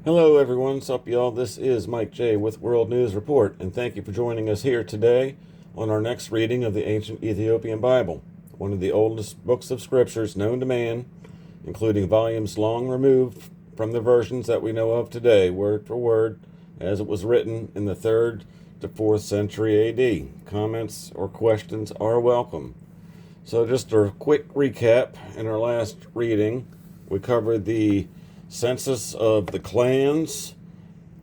Hello everyone, sup y'all? This is Mike J with World News Report, and thank you for joining us here today on our next reading of the ancient Ethiopian Bible, one of the oldest books of scriptures known to man, including volumes long removed from the versions that we know of today, word for word, as it was written in the 3rd to 4th century AD. Comments or questions are welcome. So just a quick recap. In our last reading, we covered the census of the clans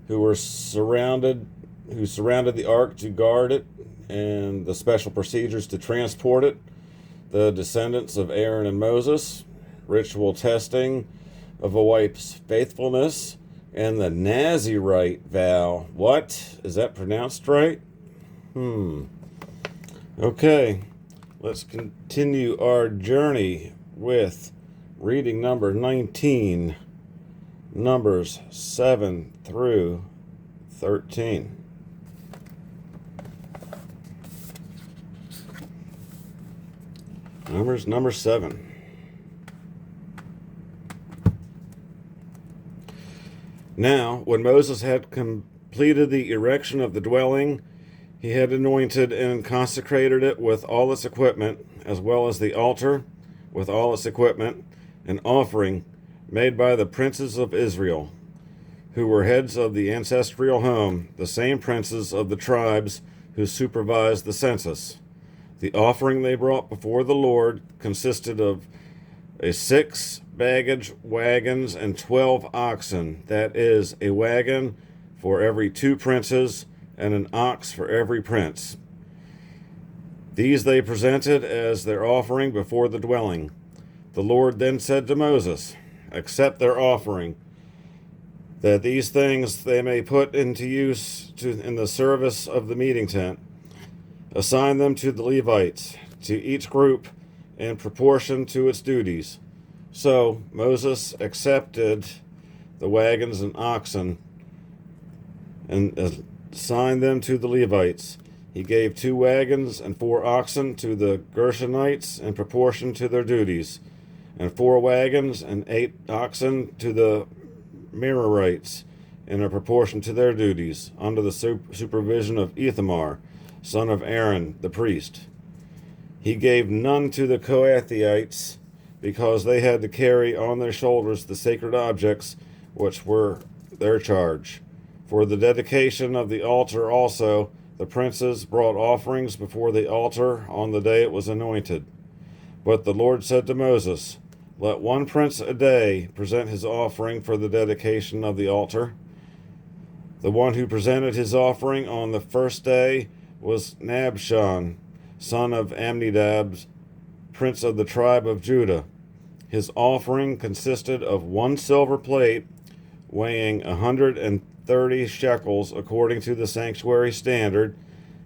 who surrounded the ark to guard it, and the special procedures to transport it, the descendants of Aaron and Moses, ritual testing of a wife's faithfulness, and the NAZIRITE vow. What? Is that pronounced right? Okay, let's continue our journey with reading number 19. Numbers 7 through 13. Numbers number 7. Now, when Moses had completed the erection of the dwelling, he had anointed and consecrated it with all its equipment, as well as the altar with all its equipment, an offering made by the princes of Israel, who were heads of the ancestral home, the same princes of the tribes who supervised the census. The offering they brought before the Lord consisted of 6 baggage wagons and 12 oxen, that is, a wagon for every 2 princes and an ox for every prince. These they presented as their offering before the dwelling. The Lord then said to Moses, "Accept their offering, that these things they may put into use in the service of the meeting tent. Assign them to the Levites, to each group in proportion to its duties." So Moses accepted the wagons and oxen and assigned them to the Levites. He gave 2 wagons and 4 oxen to the Gershonites in proportion to their duties, and 4 wagons and 8 oxen to the Merarites in a proportion to their duties, under the supervision of Ithamar, son of Aaron, the priest. He gave none to the Kohathites, because they had to carry on their shoulders the sacred objects which were their charge. For the dedication of the altar also, the princes brought offerings before the altar on the day it was anointed. But the Lord said to Moses, "Let 1 prince a day present his offering for the dedication of the altar." The one who presented his offering on the first day was Nabshon, son of Amminadab, prince of the tribe of Judah. His offering consisted of 1 silver plate weighing 130 shekels according to the sanctuary standard,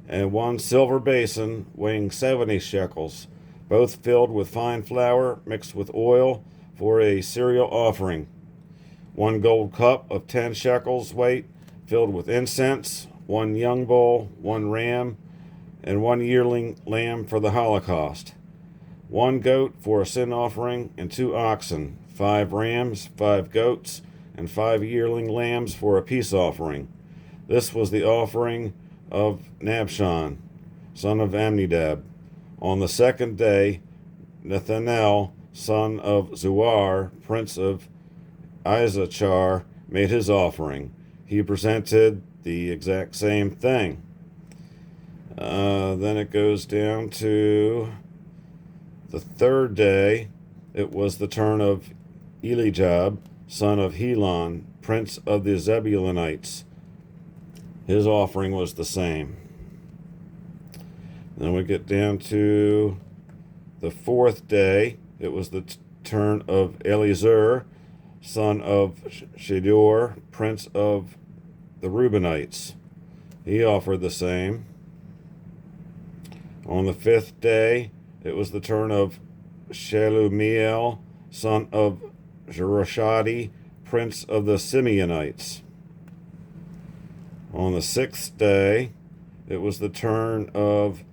and 1 silver basin weighing 70 shekels, both filled with fine flour mixed with oil for a cereal offering. 1 gold cup of 10 shekels weight filled with incense, 1 young bull, 1 ram, and 1 yearling lamb for the Holocaust. 1 goat for a sin offering, and 2 oxen, 5 rams, 5 goats, and 5 yearling lambs for a peace offering. This was the offering of Nabshon, son of Amminadab. On the 2nd day, Nethanel, son of Zuar, prince of Issachar, made his offering. He presented the exact same thing. Then it goes down to the 3rd day. It was the turn of Elijab, son of Helon, prince of the Zebulunites. His offering was the same. Then we get down to the 4th day. It was the turn of Eliezer, son of Shedeur, prince of the Reubenites. He offered the same. On the 5th day, it was the turn of Shelumiel, son of Jeroshadi, prince of the Simeonites. On the 6th day, it was the turn of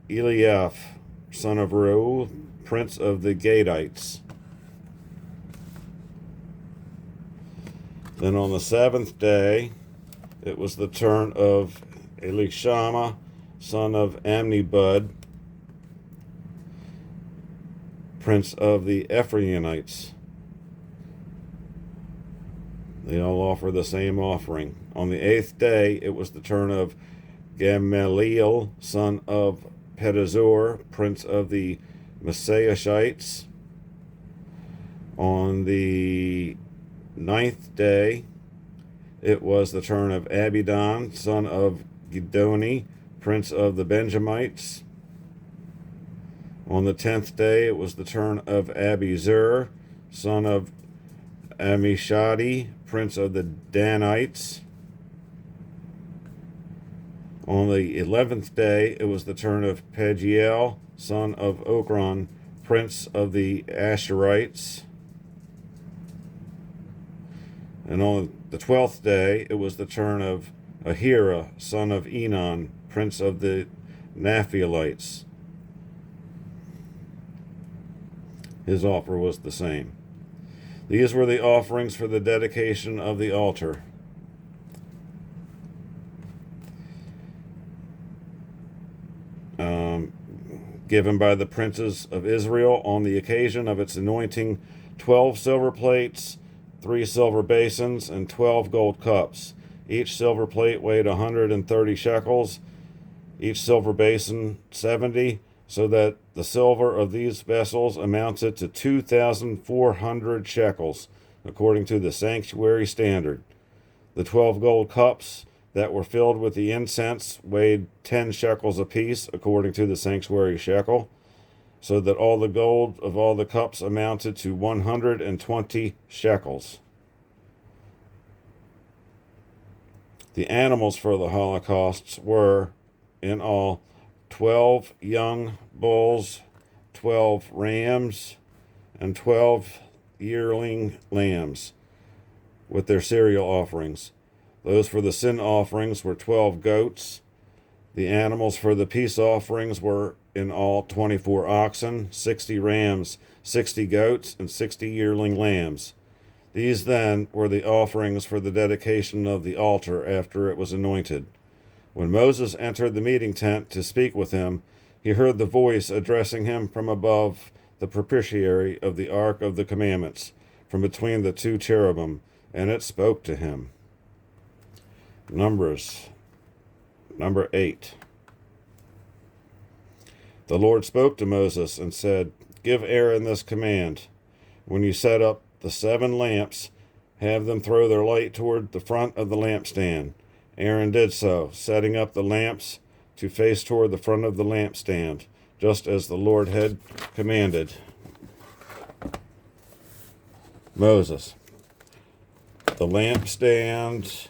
Eliaph, son of Reuel, prince of the Gadites. Then on the seventh day, it was the turn of Elishama, son of Amnibud, prince of the Ephraimites. They all offer the same offering. On the eighth day, it was the turn of Gamaliel, son of Pedazur, prince of the Messiahites. On the ninth day, it was the turn of Abidan, son of Gidoni, prince of the Benjamites. On the 10th day, it was the turn of Abizur, son of Amishadi, prince of the Danites. On the 11th day, it was the turn of Pagiel, son of Okron, prince of the Asherites. And on the 12th day, it was the turn of Ahira, son of Enon, prince of the Naphtalites. His offer was the same. These were the offerings for the dedication of the altar. Given by the princes of Israel on the occasion of its anointing: 12 silver plates, 3 silver basins, and 12 gold cups. Each silver plate weighed 130 shekels, each silver basin 70, so that the silver of these vessels amounted to 2,400 shekels, according to the sanctuary standard. The 12 gold cups that were filled with the incense weighed 10 shekels apiece, according to the sanctuary shekel, so that all the gold of all the cups amounted to 120 shekels. The animals for the holocausts were, in all, 12 young bulls, 12 rams, and 12 yearling lambs, with their cereal offerings. Those for the sin offerings were 12 goats. The animals for the peace offerings were in all 24 oxen, 60 rams, 60 goats, and 60 yearling lambs. These then were the offerings for the dedication of the altar after it was anointed. When Moses entered the meeting tent to speak with him, he heard the voice addressing him from above the propitiatory of the ark of the commandments, from between the 2 cherubim, and it spoke to him. Numbers, number 8. The Lord spoke to Moses and said, "Give Aaron this command. When you set up the 7 lamps, have them throw their light toward the front of the lampstand." Aaron did so, setting up the lamps to face toward the front of the lampstand, just as the Lord had commanded Moses. The lampstand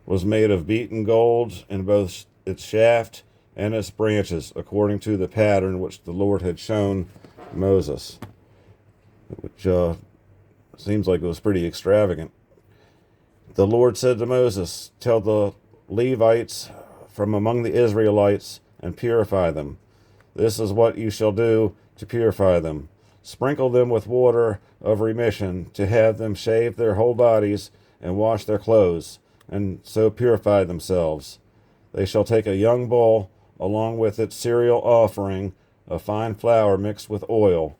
was made of beaten gold in both its shaft and its branches, according to the pattern which the Lord had shown Moses, which seems like it was pretty extravagant. The Lord said to Moses, "Tell the Levites from among the Israelites and purify them. This is what you shall do to purify them. Sprinkle them with water of remission, to have them shave their whole bodies and wash their clothes, and so purify themselves. They shall take a young bull, along with its cereal offering, of fine flour mixed with oil.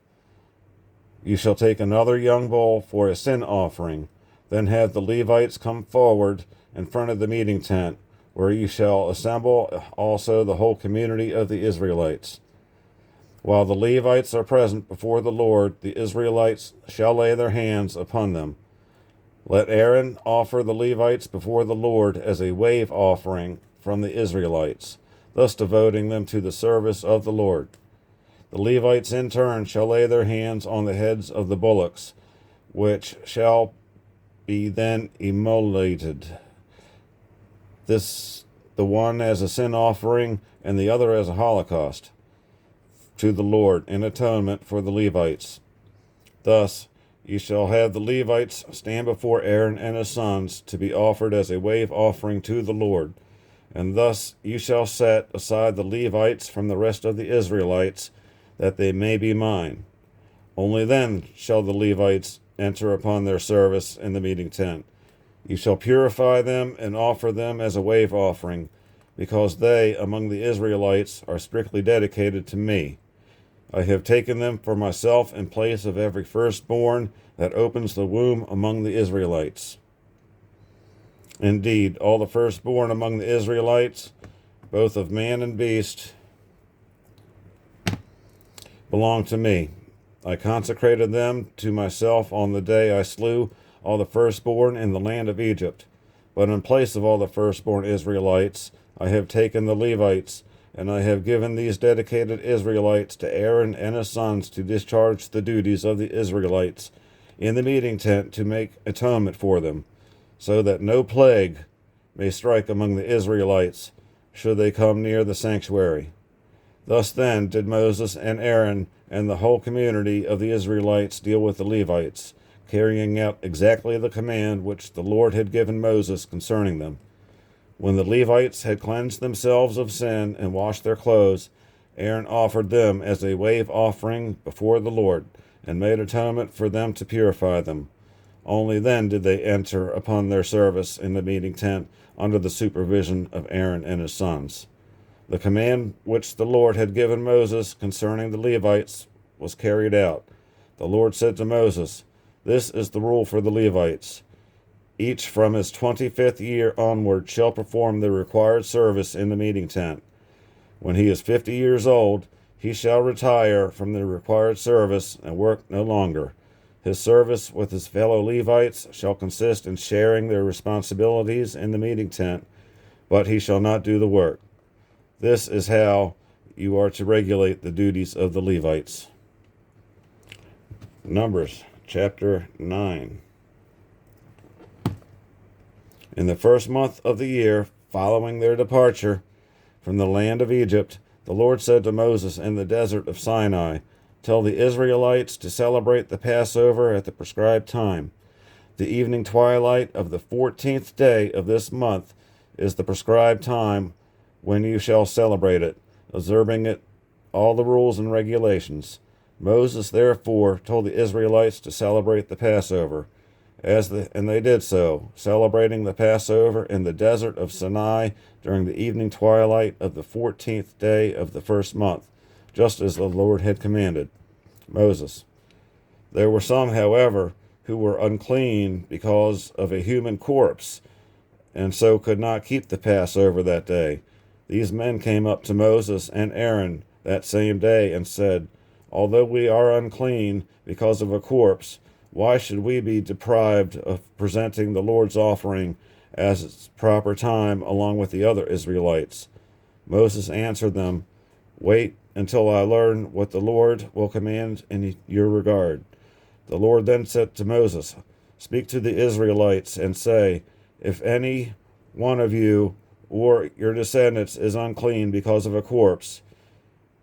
You shall take another young bull for a sin offering. Then have the Levites come forward in front of the meeting tent, where you shall assemble also the whole community of the Israelites. While the Levites are present before the Lord, the Israelites shall lay their hands upon them. Let Aaron offer the Levites before the Lord as a wave offering from the Israelites, thus devoting them to the service of the Lord. The Levites in turn shall lay their hands on the heads of the bullocks, which shall be then immolated, the one as a sin offering and the other as a holocaust, to the Lord in atonement for the Levites. Thus you shall have the Levites stand before Aaron and his sons to be offered as a wave offering to the Lord. And thus you shall set aside the Levites from the rest of the Israelites, that they may be mine. Only then shall the Levites enter upon their service in the meeting tent. You shall purify them and offer them as a wave offering, because they, among the Israelites, are strictly dedicated to me. I have taken them for myself in place of every firstborn that opens the womb among the Israelites. Indeed, all the firstborn among the Israelites, both of man and beast, belong to me. I consecrated them to myself on the day I slew all the firstborn in the land of Egypt. But in place of all the firstborn Israelites, I have taken the Levites, and I have given these dedicated Israelites to Aaron and his sons to discharge the duties of the Israelites in the meeting tent to make atonement for them, so that no plague may strike among the Israelites should they come near the sanctuary. Thus then did Moses and Aaron and the whole community of the Israelites deal with the Levites, carrying out exactly the command which the Lord had given Moses concerning them. When the Levites had cleansed themselves of sin and washed their clothes, Aaron offered them as a wave offering before the Lord, and made atonement for them to purify them. Only then did they enter upon their service in the meeting tent under the supervision of Aaron and his sons. The command which the Lord had given Moses concerning the Levites was carried out. The Lord said to Moses, "This is the rule for the Levites. Each from his 25th year onward shall perform the required service in the meeting tent. When he is 50 years old, he shall retire from the required service and work no longer. His service with his fellow Levites shall consist in sharing their responsibilities in the meeting tent, but he shall not do the work. This is how you are to regulate the duties of the Levites." Numbers chapter 9. In the first month of the year following their departure from the land of Egypt, the Lord said to Moses in the desert of Sinai, "Tell the Israelites to celebrate the Passover at the prescribed time. The evening twilight of the 14th day of this month is the prescribed time when you shall celebrate it, observing it all the rules and regulations." Moses therefore told the Israelites to celebrate the Passover, and they did so, celebrating the Passover in the desert of Sinai during the evening twilight of the 14th day of the first month, just as the Lord had commanded Moses. There were some, however, who were unclean because of a human corpse, and so could not keep the Passover that day. These men came up to Moses and Aaron that same day and said, "Although we are unclean because of a corpse, why should we be deprived of presenting the Lord's offering at its proper time along with the other Israelites?" Moses answered them, "Wait until I learn what the Lord will command in your regard." The Lord then said to Moses, "Speak to the Israelites and say, if any one of you or your descendants is unclean because of a corpse,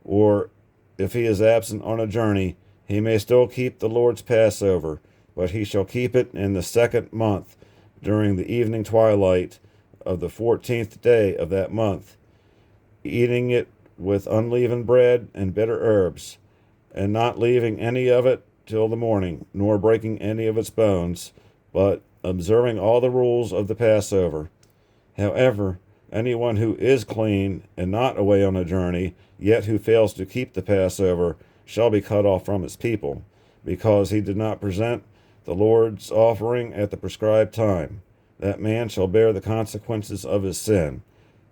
or if he is absent on a journey, he may still keep the Lord's Passover, but he shall keep it in the second month during the evening twilight of the 14th day of that month, eating it with unleavened bread and bitter herbs, and not leaving any of it till the morning, nor breaking any of its bones, but observing all the rules of the Passover. However, anyone who is clean and not away on a journey, yet who fails to keep the Passover, shall be cut off from his people, because he did not present the Lord's offering at the prescribed time. That man shall bear the consequences of his sin.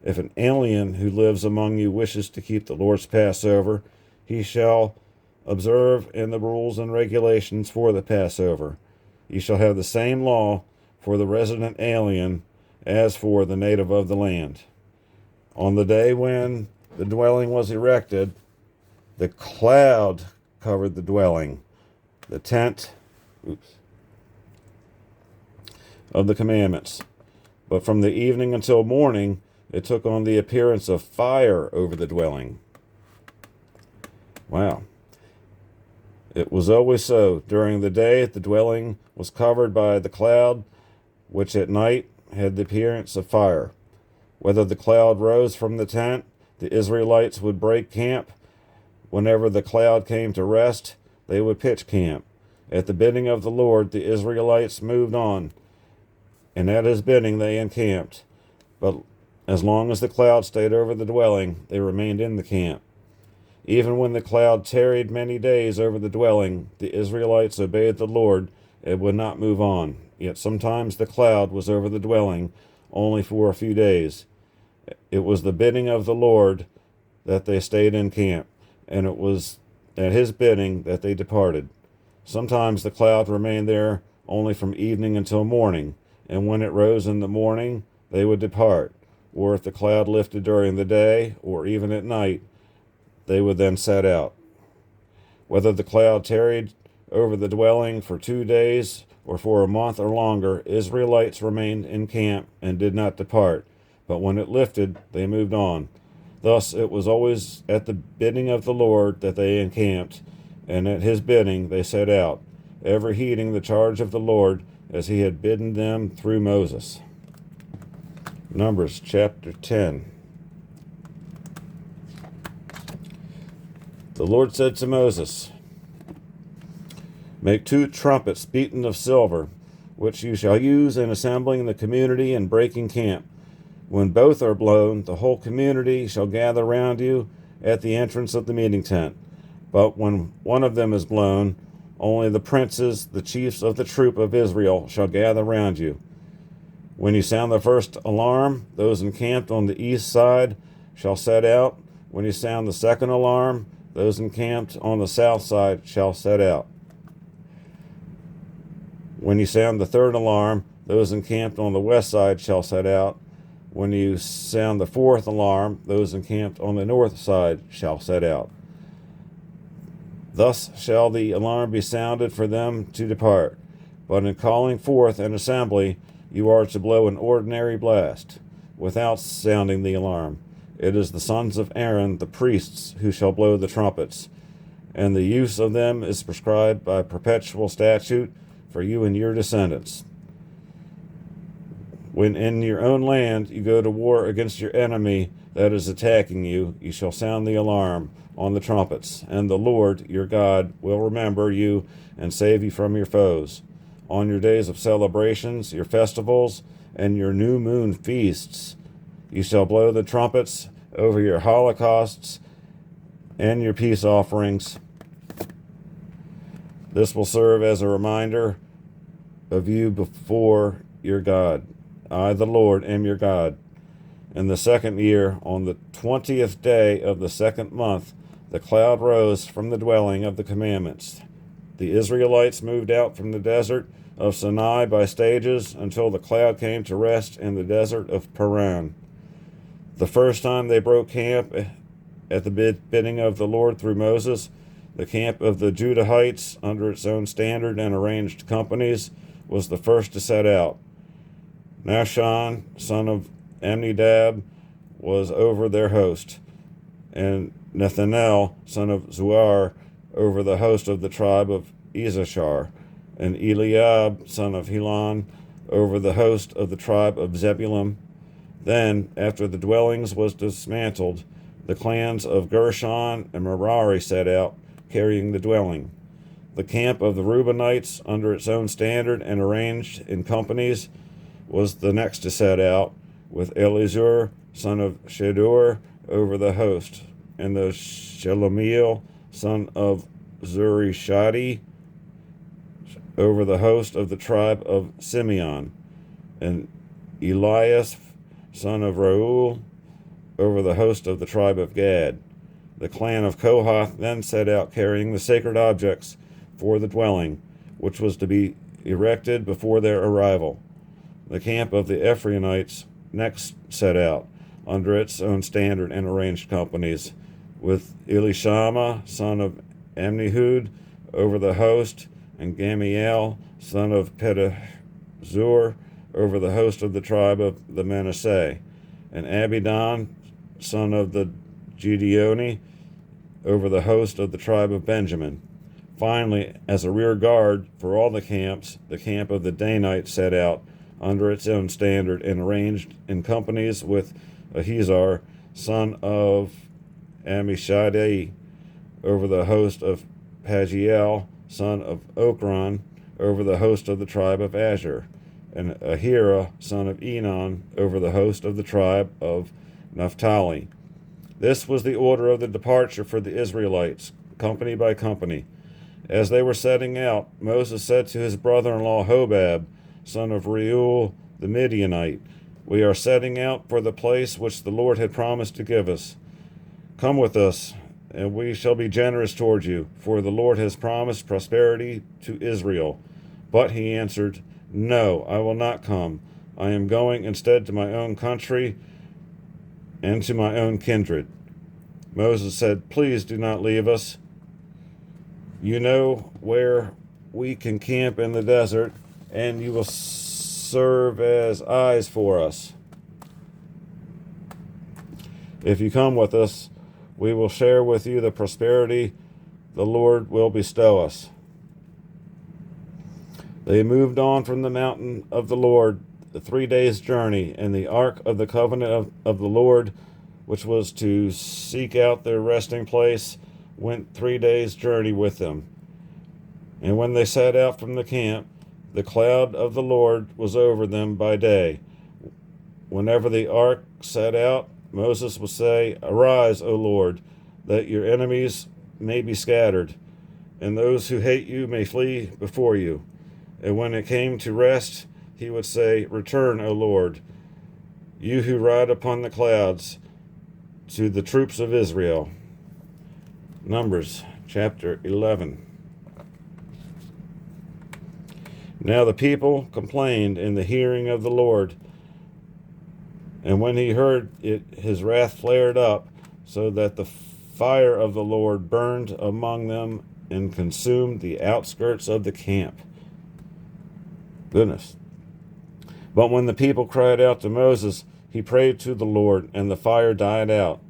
If an alien who lives among you wishes to keep the Lord's Passover, he shall observe in the rules and regulations for the Passover. You shall have the same law for the resident alien as for the native of the land. On the day when the dwelling was erected, the cloud covered the dwelling, the tent of the commandments. But from the evening until morning, it took on the appearance of fire over the dwelling. Wow. It was always so. During the day, the dwelling was covered by the cloud, which at night had the appearance of fire. Whether the cloud rose from the tent, the Israelites would break camp. Whenever the cloud came to rest, they would pitch camp. At the bidding of the Lord, the Israelites moved on, and at his bidding they encamped. But as long as the cloud stayed over the dwelling, they remained in the camp. Even when the cloud tarried many days over the dwelling, the Israelites obeyed the Lord and would not move on. Yet sometimes the cloud was over the dwelling only for a few days. It was the bidding of the Lord that they stayed in camp, and it was at his bidding that they departed. Sometimes the cloud remained there only from evening until morning, and when it rose in the morning, they would depart. Or if the cloud lifted during the day, or even at night, they would then set out. Whether the cloud tarried over the dwelling for 2 days or for a month or longer, Israelites remained in camp and did not depart. But when it lifted, they moved on. Thus it was always at the bidding of the Lord that they encamped, and at his bidding they set out, ever heeding the charge of the Lord as he had bidden them through Moses. Numbers chapter 10. The Lord said to Moses, "Make 2 trumpets beaten of silver, which you shall use in assembling the community and breaking camp. When both are blown, the whole community shall gather round you at the entrance of the meeting tent. But when one of them is blown, only the princes, the chiefs of the troop of Israel, shall gather round you. When you sound the first alarm, those encamped on the east side shall set out. When you sound the second alarm, those encamped on the south side shall set out. When you sound the third alarm, those encamped on the west side shall set out. When you sound the fourth alarm, those encamped on the north side shall set out. Thus shall the alarm be sounded for them to depart. But in calling forth an assembly, you are to blow an ordinary blast, without sounding the alarm. It is the sons of Aaron, the priests, who shall blow the trumpets, and the use of them is prescribed by perpetual statute for you and your descendants. When in your own land you go to war against your enemy that is attacking you, you shall sound the alarm on the trumpets, and the Lord your God will remember you and save you from your foes. On your days of celebrations, your festivals, and your new moon feasts, you shall blow the trumpets over your holocausts and your peace offerings. This will serve as a reminder of you before your God. I, the Lord, am your God. In the 2nd year, on the 20th day of the 2nd month, the cloud rose from the dwelling of the commandments. The Israelites moved out from the desert of Sinai by stages until the cloud came to rest in the desert of Paran. The first time they broke camp at the bidding of the Lord through Moses, the camp of the Judahites, under its own standard and arranged companies, was the first to set out. Nahshon, son of Amminadab, was over their host, and Nethanel, son of Zuar, over the host of the tribe of Issachar, and Eliab, son of Helon, over the host of the tribe of Zebulun. Then, after the dwellings was dismantled, the clans of Gershon and Merari set out, carrying the dwelling. The camp of the Reubenites, under its own standard and arranged in companies, was the next to set out, with Elizur, son of Shedur, over the host, and the Shelomiel, son of Zurishadai, over the host of the tribe of Simeon, and Elias, son of Reuel, over the host of the tribe of Gad. The clan of Kohath then set out, carrying the sacred objects for the dwelling, which was to be erected before their arrival. The camp of the Ephraimites next set out, under its own standard and arranged companies, with Elishama, son of Amnihud, over the host, and Gamiel, son of Pedahzur, over the host of the tribe of the Manasseh, and Abidan, son of the Gideoni, over the host of the tribe of Benjamin. Finally, as a rear guard for all the camps, the camp of the Danites set out, under its own standard and arranged in companies, with Ahizar, son of Ammishaddai, over the host of Pagiel, son of Ochran, over the host of the tribe of Asher, and Ahira, son of Enon, over the host of the tribe of Naphtali. This was the order of the departure for the Israelites, company by company. As they were setting out, Moses said to his brother-in-law Hobab, son of Reuel the Midianite, "We are setting out for the place which the Lord had promised to give us. Come with us, and we shall be generous toward you, for the Lord has promised prosperity to Israel." But he answered, "No, I will not come. I am going instead to my own country and to my own kindred." Moses said, "Please do not leave us. You know where we can camp in the desert, and you will serve as eyes for us. If you come with us, we will share with you the prosperity the Lord will bestow us." They moved on from the mountain of the Lord, the 3 days' journey, and the ark of the covenant of the Lord, which was to seek out their resting place, went 3 days' journey with them. And when they set out from the camp, the cloud of the Lord was over them by day. Whenever the ark set out, Moses would say, "Arise, O Lord, that your enemies may be scattered, and those who hate you may flee before you." And when it came to rest, he would say, "Return, O Lord, you who ride upon the clouds, to the troops of Israel." Numbers chapter 11. Now the people complained in the hearing of the Lord, and when he heard it, his wrath flared up, so that the fire of the Lord burned among them and consumed the outskirts of the camp. Goodness. But when the people cried out to Moses, he prayed to the Lord, and the fire died out.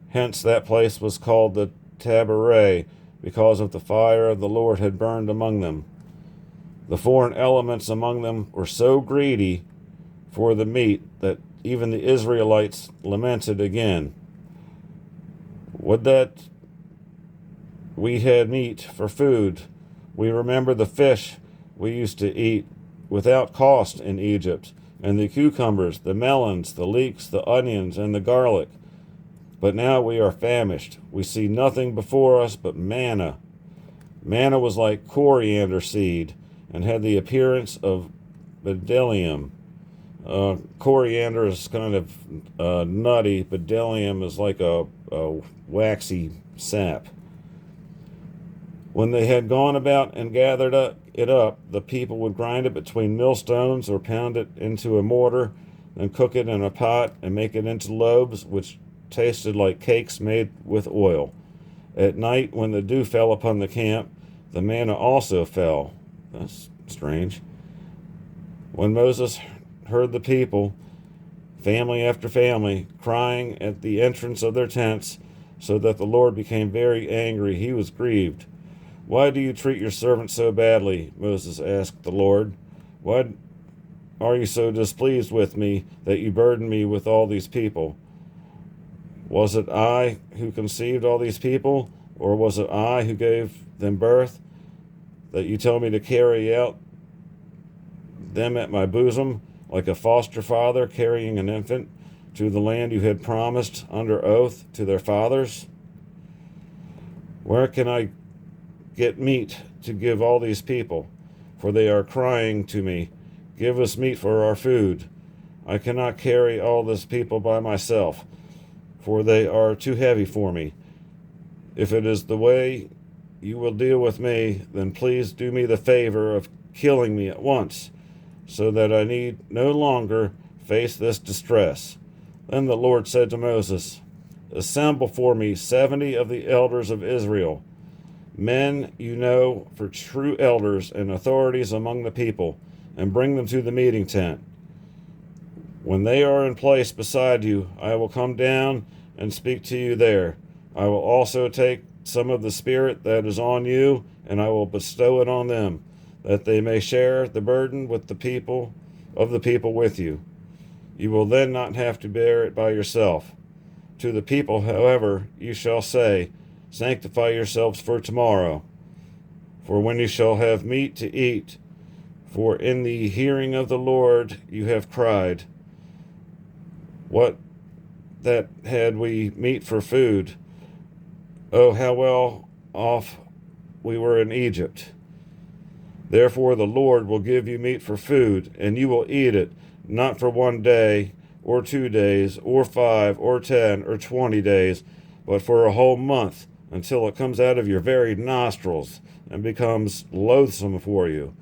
Hence that place was called the Taberah, because of the fire of the Lord had burned among them. The foreign elements among them were so greedy for the meat that even the Israelites lamented again. "Would that we had meat for food. We remember the fish we used to eat without cost in Egypt, and the cucumbers, the melons, the leeks, the onions, and the garlic. But now we are famished. We see nothing before us but manna." Manna was like coriander seed and had the appearance of bdellium. Coriander is kind of nutty. Bdellium is like a waxy sap. When they had gone about and gathered it up, the people would grind it between millstones or pound it into a mortar, then cook it in a pot and make it into loaves, which tasted like cakes made with oil. At night, when the dew fell upon the camp, the manna also fell. That's strange. When Moses heard the people, family after family, crying at the entrance of their tents, so that the Lord became very angry, he was grieved. "Why do you treat your servant so badly?" Moses asked the Lord. "Why are you so displeased with me that you burden me with all these people? Was it I who conceived all these people, or was it I who gave them birth, that you tell me to carry out them at my bosom, like a foster father carrying an infant, to the land you had promised under oath to their fathers? Where can I get meat to give all these people? For they are crying to me, 'Give us meat for our food.' I cannot carry all this people by myself, for they are too heavy for me. If it is the way you will deal with me, then please do me the favor of killing me at once, so that I need no longer face this distress." Then the Lord said to Moses, "Assemble for me 70 of the elders of Israel, men you know for true elders and authorities among the people, and bring them to the meeting tent. When they are in place beside you, I will come down and speak to you there. I will also take some of the Spirit that is on you, and I will bestow it on them, that they may share the burden with the people with you. You will then not have to bear it by yourself. To the people, however, you shall say, 'Sanctify yourselves for tomorrow, for when you shall have meat to eat, for in the hearing of the Lord you have cried. What that had we meat for food? Oh, how well off we were in Egypt. Therefore the Lord will give you meat for food, and you will eat it, not for 1 day, or 2 days, or 5, or 10, or 20 days, but for a whole month, until it comes out of your very nostrils, and becomes loathsome for you.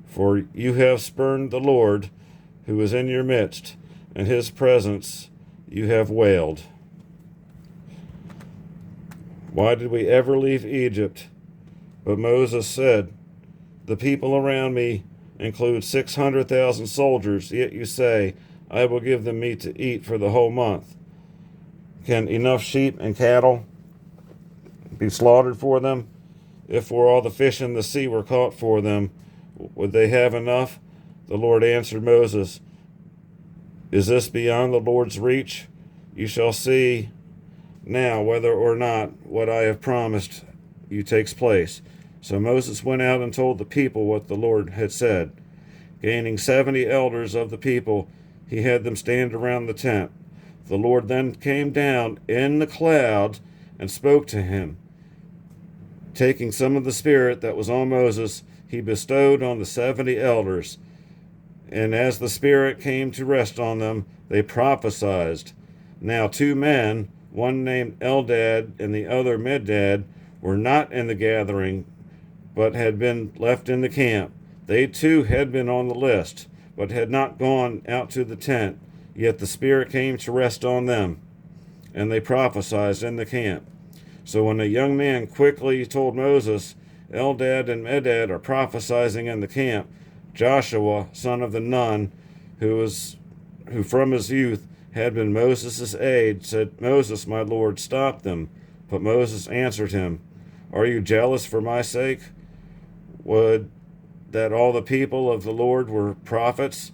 For you have spurned the Lord, who is in your midst, and his presence you have wailed. Why did we ever leave Egypt? But Moses said, the people around me include 600,000 soldiers, yet you say, I will give them meat to eat for the whole month. Can enough sheep and cattle be slaughtered for them? If for all the fish in the sea were caught for them, would they have enough? The Lord answered Moses, is this beyond the Lord's reach? You shall see now whether or not what I have promised you takes place. So Moses went out and told the people what the Lord had said. Gaining 70 elders of the people, he had them stand around the tent. The Lord then came down in the cloud and spoke to him. Taking some of the Spirit that was on Moses, he bestowed on the 70 elders. And as the Spirit came to rest on them, they prophesied. Now 2 men, one named Eldad and the other Medad, were not in the gathering, but had been left in the camp. They too had been on the list, but had not gone out to the tent. Yet the Spirit came to rest on them, and they prophesied in the camp. So when a young man quickly told Moses, Eldad and Medad are prophesying in the camp, Joshua, son of the Nun, who from his youth had been Moses' aide, said, Moses, my Lord, stop them. But Moses answered him, are you jealous for my sake? Would that all the people of the Lord were prophets?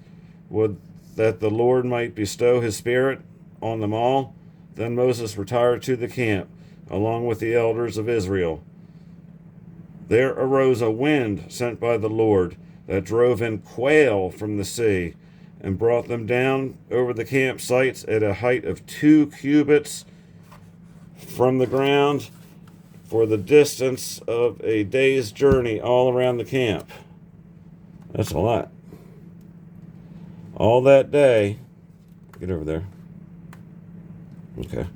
Would that the Lord might bestow his Spirit on them all? Then Moses retired to the camp, along with the elders of Israel. There arose a wind sent by the Lord that drove in quail from the sea and brought them down over the campsites at a height of 2 cubits from the ground for the distance of a day's journey all around the camp. That's a lot. All that day, get over there. Okay.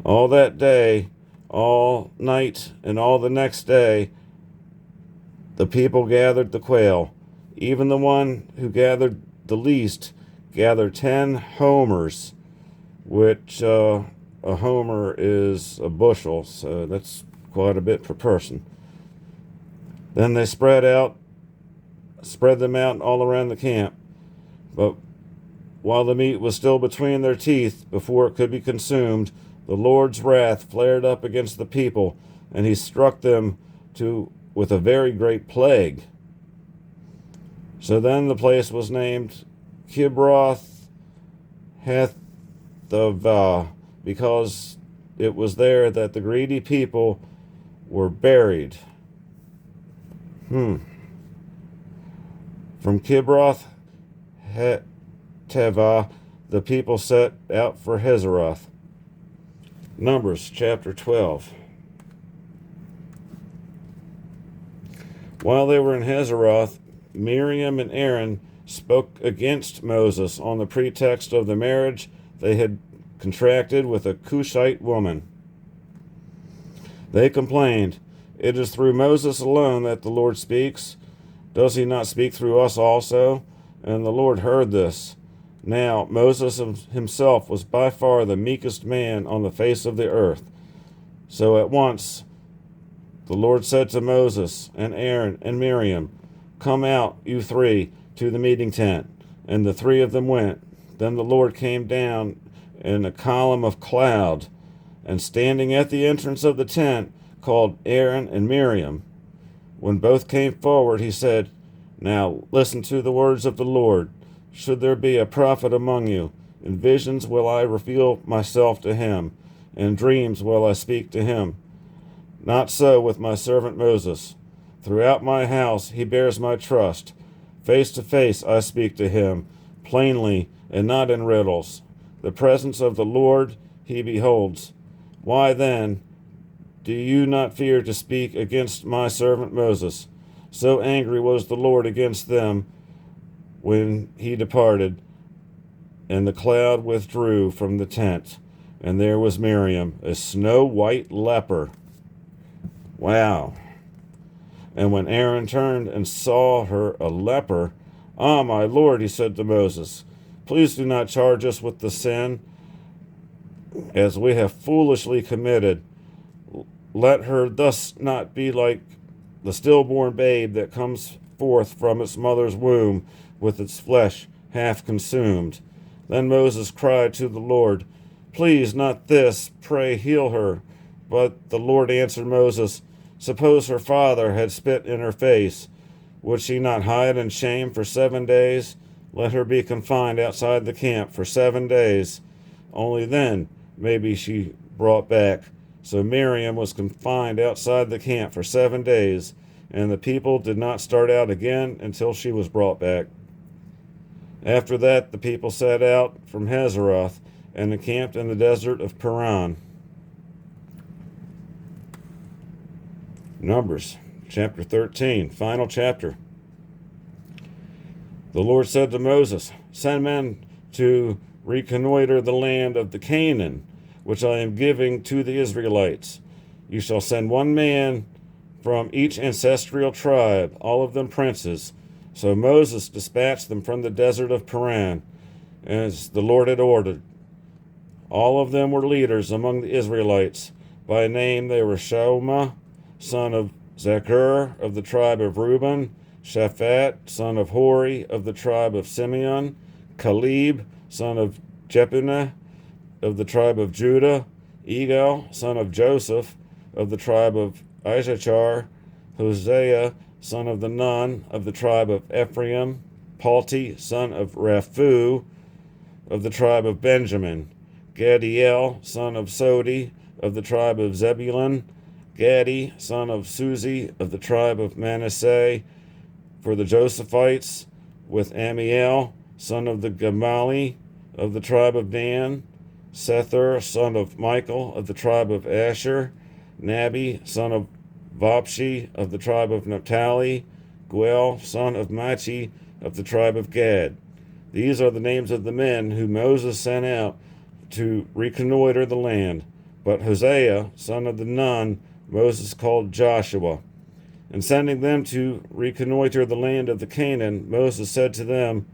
All that day, all night, and all the next day, the people gathered the quail. Even the one who gathered the least gathered 10 homers, which a homer is a bushel, so that's quite a bit per person. Then they spread them out all around the camp. But while the meat was still between their teeth, before it could be consumed, the Lord's wrath flared up against the people, and he struck them with a very great plague. So then the place was named Kibroth Hattaavah, because it was there that the greedy people were buried. From Kibroth Hattaavah, the people set out for Hazeroth. Numbers chapter 12. While they were in Hazeroth, Miriam and Aaron spoke against Moses on the pretext of the marriage they had contracted with a Cushite woman. They complained, it is through Moses alone that the Lord speaks. Does he not speak through us also? And the Lord heard this. Now Moses himself was by far the meekest man on the face of the earth. So at once the Lord said to Moses and Aaron and Miriam, come out, you 3, to the meeting tent. And the 3 of them went. Then the Lord came down in a column of cloud, and standing at the entrance of the tent, called Aaron and Miriam. When both came forward, he said, now listen to the words of the Lord. Should there be a prophet among you, in visions will I reveal myself to him, in dreams will I speak to him. Not so with my servant Moses. Throughout my house he bears my trust. Face to face I speak to him, plainly and not in riddles. The presence of the Lord he beholds. Why then do you not fear to speak against my servant Moses? So angry was the Lord against them when he departed, and the cloud withdrew from the tent, and there was Miriam, a snow-white leper. Wow. And when Aaron turned and saw her a leper, "Ah, my Lord," he said to Moses, "please do not charge us with the sin as we have foolishly committed. Let her thus not be like the stillborn babe that comes forth from its mother's womb with its flesh half consumed." Then Moses cried to the Lord, "Please, not this, pray heal her." But the Lord answered Moses, "Suppose her father had spit in her face, would she not hide in shame for 7 days? Let her be confined outside the camp for 7 days. Only then may be she brought back." So Miriam was confined outside the camp for 7 days, and the people did not start out again until she was brought back. After that, the people set out from Hazeroth and encamped in the desert of Paran. Numbers, chapter 13, final chapter. The Lord said to Moses, "Send men to reconnoiter the land of the Canaan, which I am giving to the Israelites. You shall send 1 man from each ancestral tribe, all of them princes." So Moses dispatched them from the desert of Paran, as the Lord had ordered. All of them were leaders among the Israelites. By name they were Shauma, son of Zachar, of the tribe of Reuben; Shaphat, son of Hori, of the tribe of Simeon; Caleb, son of Jephunneh, of the tribe of Judah; Egal, son of Joseph, of the tribe of Issachar; Hosea, son of the Nun, of the tribe of Ephraim; Palti, son of Raphu, of the tribe of Benjamin; Gadiel, son of Sodi, of the tribe of Zebulun; Gadi, son of Suzi, of the tribe of Manasseh, for the Josephites; with Amiel, son of the Gamali, of the tribe of Dan; Sethur, son of Michael, of the tribe of Asher; Nabi, son of Vopshi, of the tribe of Naphtali; Guel, son of Machi, of the tribe of Gad. These are the names of the men whom Moses sent out to reconnoiter the land. But Hosea, son of the Nun, Moses called Joshua. And sending them to reconnoiter the land of the Canaan, Moses said to them,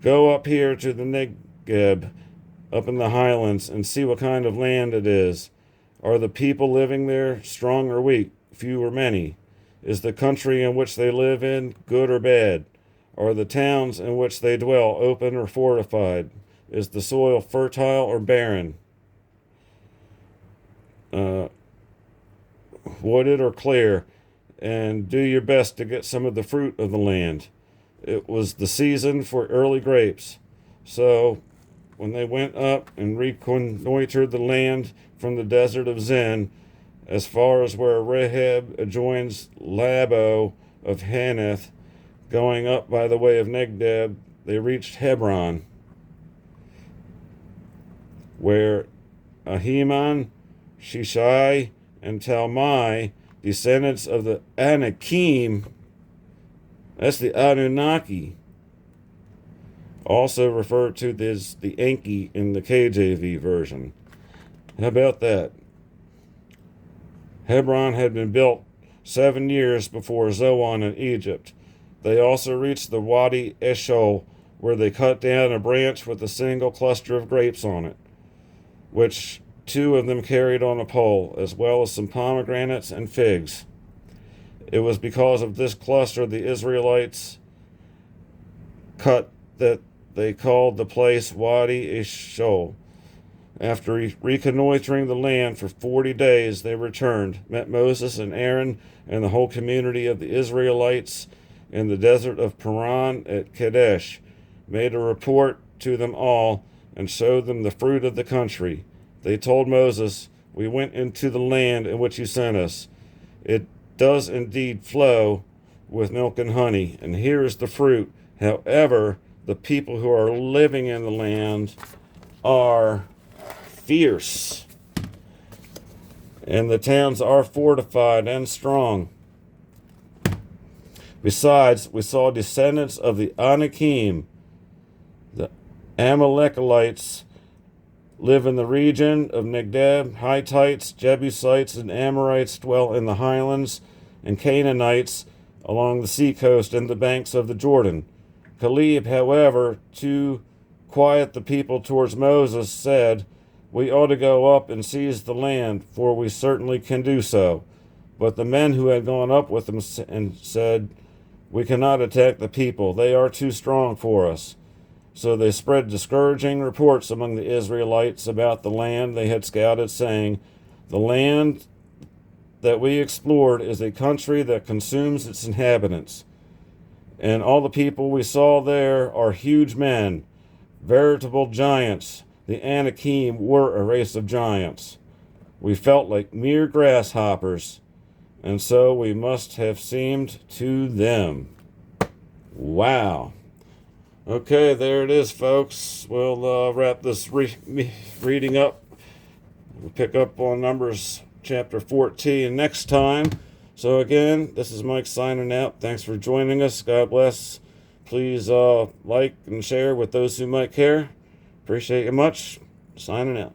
"Go up here to the Negeb, up in the highlands, and see what kind of land it is. Are the people living there strong or weak, few or many? Is the country in which they live in good or bad? Are the towns in which they dwell open or fortified? Is the soil fertile or barren? Wooded or clear? And do your best to get some of the fruit of the land." It was the season for early grapes. So when they went up and reconnoitered the land from the desert of Zin, as far as where Rehab adjoins Labo of Hanath, going up by the way of Negeb, they reached Hebron, where Ahiman, Shishai, and Talmai, descendants of the Anakim, that's the Anunnaki, also referred to as the Enki in the KJV version. How about that? Hebron had been built 7 years before Zoan in Egypt. They also reached the Wadi Eshol, where they cut down a branch with a single cluster of grapes on it, which 2 of them carried on a pole, as well as some pomegranates and figs. It was because of this cluster the Israelites cut that they called the place Wadi Eshol. After reconnoitering the land for 40 days, they returned, met Moses and Aaron and the whole community of the Israelites in the desert of Paran at Kadesh, made a report to them all, and showed them the fruit of the country. They told Moses, "We went into the land in which you sent us. It does indeed flow with milk and honey, and here is the fruit. However, the people who are living in the land are fierce, and the towns are fortified and strong. Besides, we saw descendants of the Anakim, the Amalekites, live in the region of Negeb. Hittites, Jebusites, and Amorites dwell in the highlands, and Canaanites along the seacoast and the banks of the Jordan. Caleb, however, to quiet the people towards Moses, said, "We ought to go up and seize the land, for we certainly can do so." But the men who had gone up with him and said, "We cannot attack the people. They are too strong for us." So they spread discouraging reports among the Israelites about the land they had scouted, saying, "The land that we explored is a country that consumes its inhabitants. And all the people we saw there are huge men, veritable giants. The Anakim were a race of giants. We felt like mere grasshoppers, and so we must have seemed to them." Wow. Okay, there it is, folks. We'll wrap this reading up. We'll pick up on Numbers chapter 14 next time. So again, this is Mike signing out. Thanks for joining us. God bless. Please like and share with those who might care. Appreciate you much. Signing out.